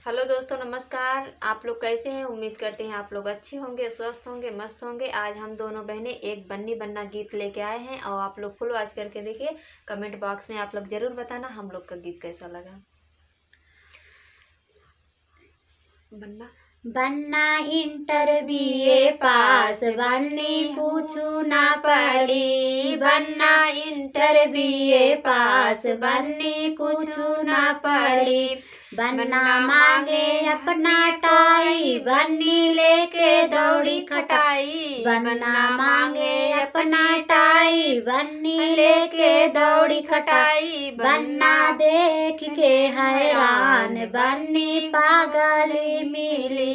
Hello दोस्तों, नमस्कार। आप लोग कैसे हैं? उम्मीद करते हैं आप लोग अच्छे होंगे, स्वस्थ होंगे, मस्त होंगे। आज हम दोनों बहनें एक बन्नी बन्ना गीत लेके आए हैं और आप लोग फुल वॉच करके देखिए। कमेंट बॉक्स में आप लोग ज़रूर बताना हम लोग का गीत कैसा लगा। बन्ना बन्ना इंटर बीए पास, बन्नी पूछू ना पड़ी। बन्ना इंटर बीए पास, बन्नी पूछू ना पड़ी। बन्ना मांगे अपना टाई, बन्नी लेके दौड़ी खटाई। बन्ना मांगे अपना टाई, बन्नी लेके दौड़ी खटाई। बन्ना देख के हैरान, बन्नी पागली मिली।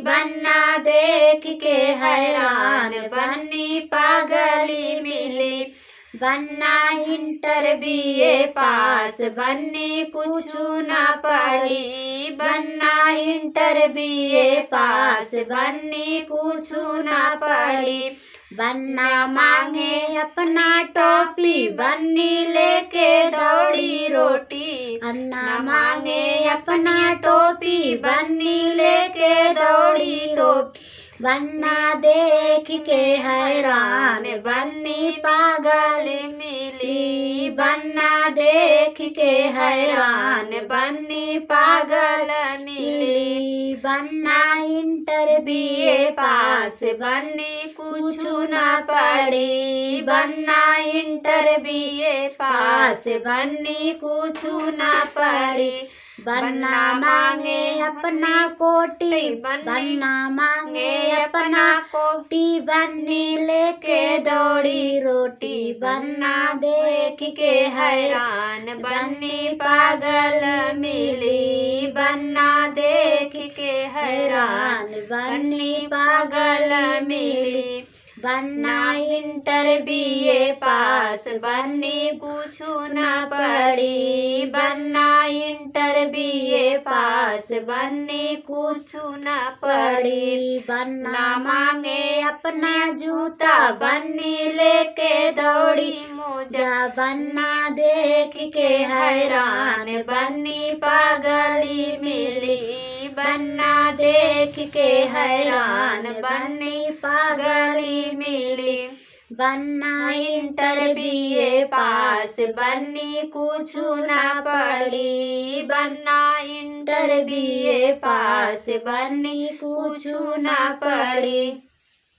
बन्ना देख के हैरान, बन्नी पागली मिली। बन्ना इंटर बीए पास, बन्नी कुछू ना पड़ी। बन्ना इंटर बीए पास, बन्नी कुछू ना पड़ी। बन्ना मांगे अपना टोपी, बन्नी लेके दौड़ी रोटी। अन्ना मांगे अपना टोपी, बन्नी लेके दौड़ी टोपी। बन्ना देख के हैरान, बन्नी पागल मिली। बन्ना देख के हैरान, बन्नी पागल मिली। बन्ना इंटर बीए पास, बन्नी कुछू ना पड़ी। बन्ना इंटर बीए पास, बन्नी कुछू ना पड़ी। बन्ना मांगे अपना कोटी, बन्ना मांगे अपना कोटी। बन्नी लेके दौड़ी रोटी। बन्ना देख के हैरान, बन्नी पागल मिली। बन्ना देख के हैरान, बन्नी पागल मिली। बन्ना इंटर बीए पास, बन्नी कुछू ना पड़ी। बन्ना इंटर बीए पास, बन्नी कुछू ना पड़ी। बन्ना मांगे अपना जूता, बन्नी लेके दौड़ी मोजा। बन्ना देख के हैरान, बन्नी पागली मिली। बन्ना देख के हैरान, बन्नी पागली मिली। बन्ना इंटर बीए पास, बन्नी कुछू ना पड़ी। बन्ना इंटर बीए पास, बन्नी कुछू ना पड़ी।